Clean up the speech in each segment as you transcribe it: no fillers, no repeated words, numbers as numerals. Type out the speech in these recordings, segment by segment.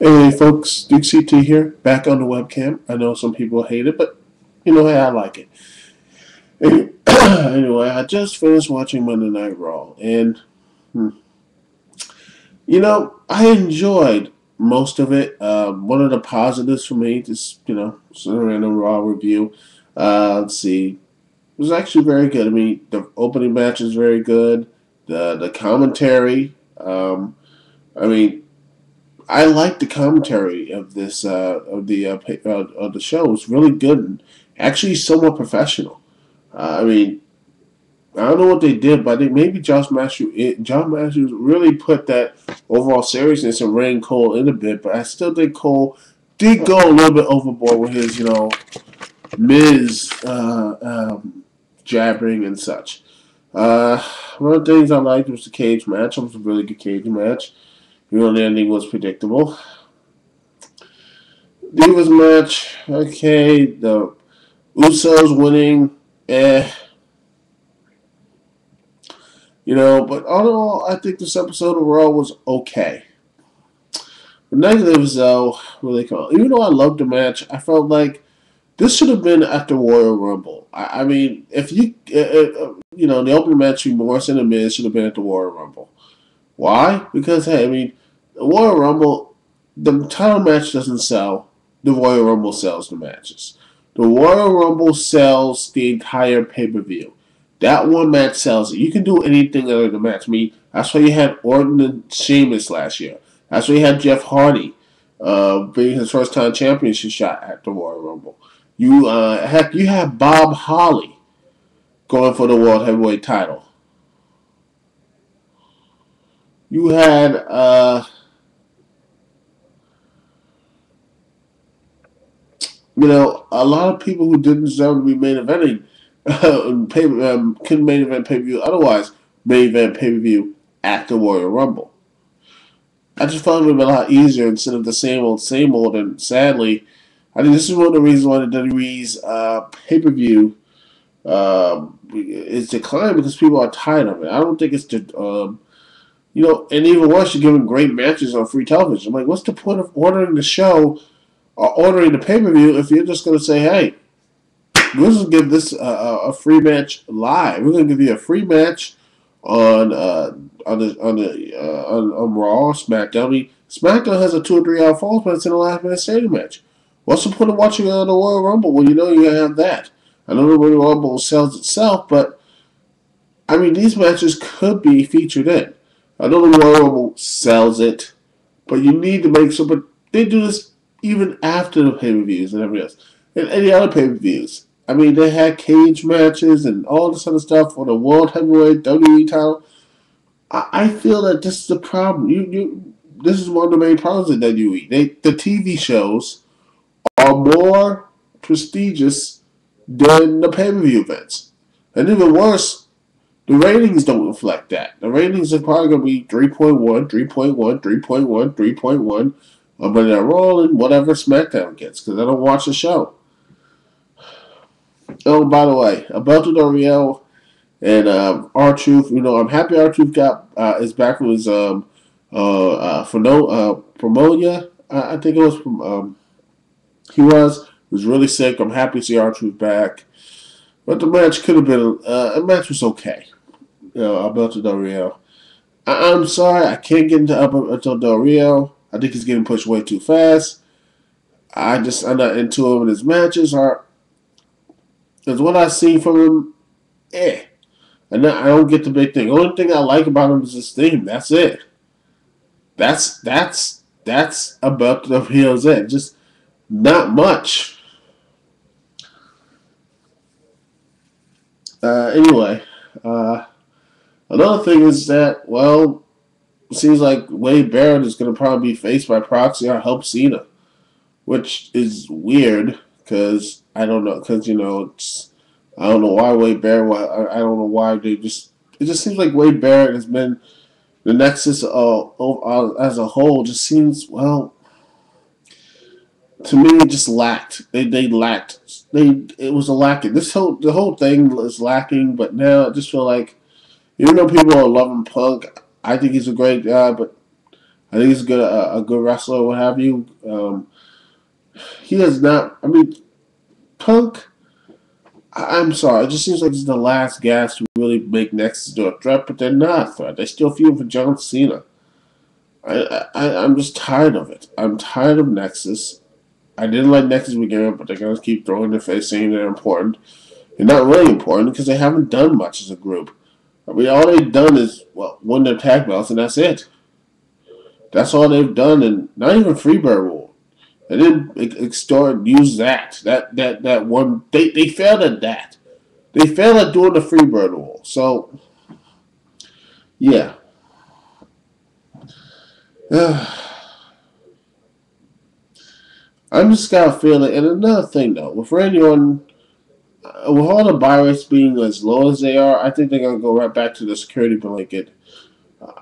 Hey folks, Duke CT here, back on the webcam. I know some people hate it, but hey, I like it. Anyway, I just finished watching Monday Night Raw, and hmm, I enjoyed most of it. One of the positives for me, just sort of random Raw review. Let's see, it was actually very good. I mean, the opening match is very good. The commentary, I mean, I like the commentary of this of the show. It's really good and actually somewhat professional. I mean, I don't know what they did, but I think maybe John Matthews really put that overall seriousness and reined Cole in a bit. But I still think Cole did go a little bit overboard with his Miz jabbering and such. Uh, One of the things I liked was the cage match. It was a really good cage match. The ending was predictable. Divas match, okay. The Usos winning, But all in all, I think this episode of Raw was okay. The negatives, though, really cool. Even though I loved the match, I felt like this should have been at the Royal Rumble. I mean, if the opening match between Morrison and Miz should have been at the Royal Rumble. Why? Because, hey, I mean, the Royal Rumble, the title match doesn't sell. The Royal Rumble sells the matches. The Royal Rumble sells the entire pay-per-view. That one match sells it. You can do anything other than the match. I mean, that's why you had Orton and Sheamus last year. That's why you had Jeff Hardy being his first time championship shot at the Royal Rumble. You have Bob Holly going for the World Heavyweight title. You had a lot of people who didn't deserve to be main eventing couldn't main event pay per view otherwise main event pay per view at the Royal Rumble. I just found it would be a lot easier instead of the same old, same old. And sadly, I think this is one of the reasons why the WWE's pay per view is declining because people are tired of it. I don't think it's and even worse, you're giving great matches on free television. I'm like, what's the point of ordering the show or ordering the pay per view if you're just going to say, hey, we're going to give this a free match live. We're going to give you a free match on Raw, SmackDown. I mean, SmackDown has a 2 or 3 hour falls, but it's in a last minute stadium match. What's the point of watching it on the Royal Rumble? Well, you're going to have that. I know the Royal Rumble sells itself, but I mean, these matches could be featured in. I know the Royal Rumble sells it, but you need to make sure. But they do this even after the pay per views and everything else, and any other pay per views. I mean, they had cage matches and all this other stuff for the World Heavyweight WWE title. I feel that this is the problem. This is one of the main problems at WWE. The TV shows are more prestigious than the pay per view events, and even worse, the ratings don't reflect that. The ratings are probably going to be 3.1, 3.1, 3.1, 3.1. I'm going to roll in whatever SmackDown gets because I don't watch the show. Oh, by the way, Alberto Del Rio and R-Truth, I'm happy R-Truth is back from his pneumonia. I think it was from, he was really sick. I'm happy to see R-Truth back. But the match could have been, a match was okay. Alberto Del Rio. I'm sorry, I can't get into Alberto Del Rio. I think he's getting pushed way too fast. I'm not into him in his matches. Because what I see from him, And I don't get the big thing. The only thing I like about him is his theme. That's it. That's about the Hill's End. Just not much. Anyway, another thing is that, well, it seems like Wade Barrett is going to probably be faced by proxy or help Cena, which is weird because I don't know, I don't know why Wade Barrett. I don't know why they just. It just seems like Wade Barrett has been the Nexus as a whole. Just seems, well, to me it just lacked. They lacked. It was a lacking. The whole thing is lacking. But now I just feel like even though people are loving Punk, I think he's a great guy. But I think he's a good wrestler, what have you. He has not. I mean, Punk. I'm sorry. It just seems like it's the last gas to really make Nexus to a threat, but they're not a threat. They still feel for John Cena. I'm just tired of it. I'm tired of Nexus. I didn't like Nexus beginning, but they're gonna keep throwing their face saying they're important. They're not really important because they haven't done much as a group. I mean, all they've done is win their tag belts, and that's it. That's all they've done, and not even Freebird rule. They didn't use that one. They failed at that. They failed at doing the Freebird rule. So yeah. I'm just got a feeling. And another thing though, with Randy Orton, with all the buy rates being as low as they are, I think they're gonna go right back to the security blanket.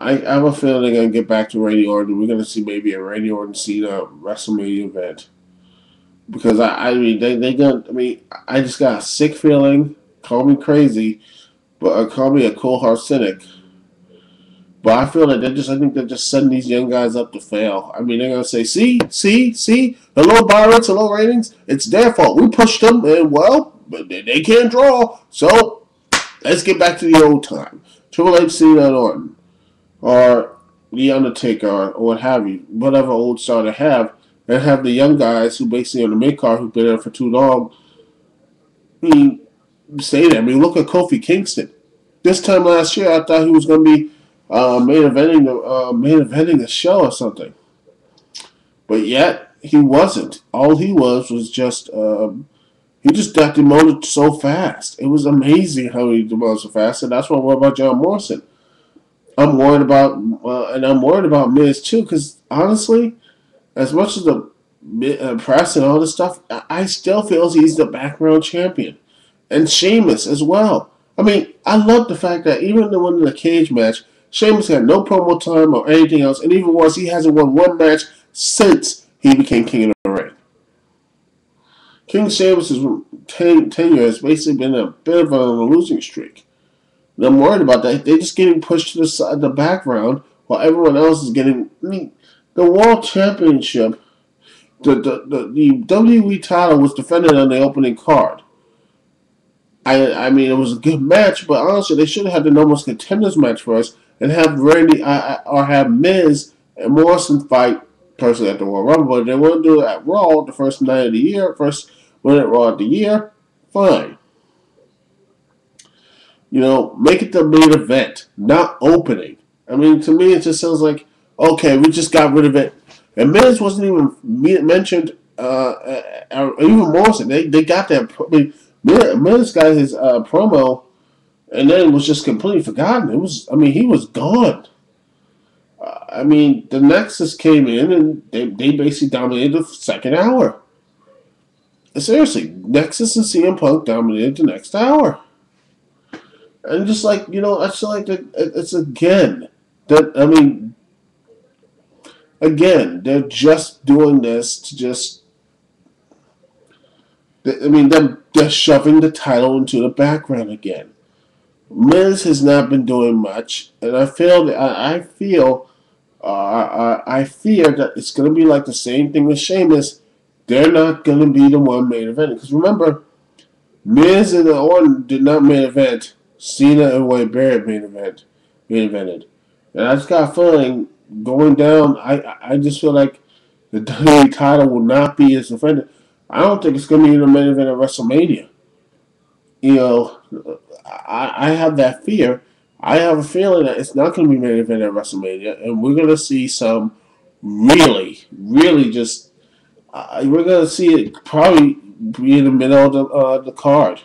I have a feeling they're gonna get back to Randy Orton. We're gonna see maybe a Randy Orton Cena WrestleMania event because I mean they gonna. I mean I just got a sick feeling. Call me crazy, but call me a cold heart cynic. But I feel that I think they're just setting these young guys up to fail. I mean, they're going to say, see, the low buy rates, the low ratings, it's their fault. We pushed them, and, well, they can't draw. So, let's get back to the old time. Triple H, Cena, and Orton. Or The Undertaker, or what have you. Whatever old star they have. And have the young guys who basically on the mid card who've been there for too long. I mean, stay there. I mean, look at Kofi Kingston. This time last year, I thought he was going to be main eventing a show or something, but yet he wasn't. All he was just he just got demoted so fast. It was amazing how he demoted so fast, and that's what I'm worried about John Morrison. I'm worried about and I'm worried about Miz too, because honestly, as much as the press and all this stuff, I still feel he's the background champion, and Sheamus as well. I mean, I love the fact that even in the cage match, Sheamus had no promo time or anything else, and even worse, he hasn't won one match since he became King of the Ring. King Sheamus' tenure has basically been a bit of a losing streak. And I'm worried about that. They're just getting pushed to the background while everyone else is getting. I mean, the World Championship, the WWE title was defended on the opening card. I mean, it was a good match, but honestly, they should have had the No More Contenders match first and have Randy or have Miz and Morrison fight personally at the Royal Rumble. But if they want to do it at Raw the first night of the year, first win at Raw of the year, fine. You know, make it the main event, not opening. I mean, to me, it just sounds like, okay, we just got rid of it. And Miz wasn't even mentioned, even Morrison. They got that. I mean, Miz got his promo, and then it was just completely forgotten. He was gone. I mean, the Nexus came in, and they basically dominated the second hour. Seriously, Nexus and CM Punk dominated the next hour. And just like, you know, I feel like it's again, that, I mean, again, they're just doing this to just, I mean, they're shoving the title into the background again. Miz has not been doing much, and I fear that it's going to be like the same thing with Sheamus. They're not going to be the one main event. Because remember, Miz and Orton did not main event. Cena and Wade Barrett main evented. And I just got a feeling going down, I just feel like the WWE title will not be as defended. I don't think it's going to be in the main event at WrestleMania. You know, I have that fear. I have a feeling that it's not going to be main event at WrestleMania, and we're going to see some really, really just. We're going to see it probably be in the middle of the card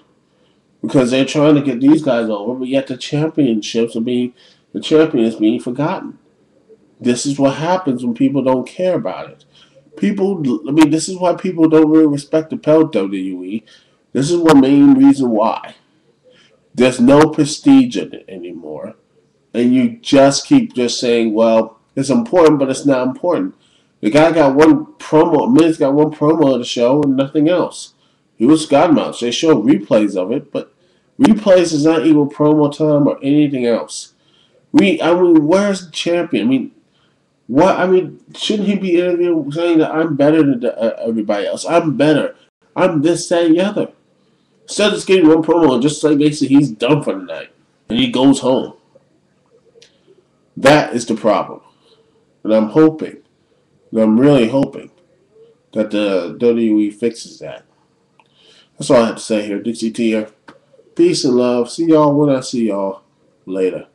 because they're trying to get these guys over, but yet the champions being forgotten. This is what happens when people don't care about it. This is why people don't really respect the belt WWE. This is the main reason why. There's no prestige in it anymore. And you just keep just saying, well, it's important, but it's not important. The guy got one promo, Miz got one promo of the show and nothing else. He was Godmouth. They show replays of it, but replays is not equal promo time or anything else. Where's the champion? I mean, What I mean, shouldn't he be interviewing saying that I'm better than everybody else? I'm better. I'm this, that, and the other. Instead of just getting one promo and just say basically he's done for the night and he goes home. That is the problem. And I'm hoping, and I'm really hoping, that the WWE fixes that. That's all I have to say here. Dixie T here. Peace and love. See y'all when I see y'all later.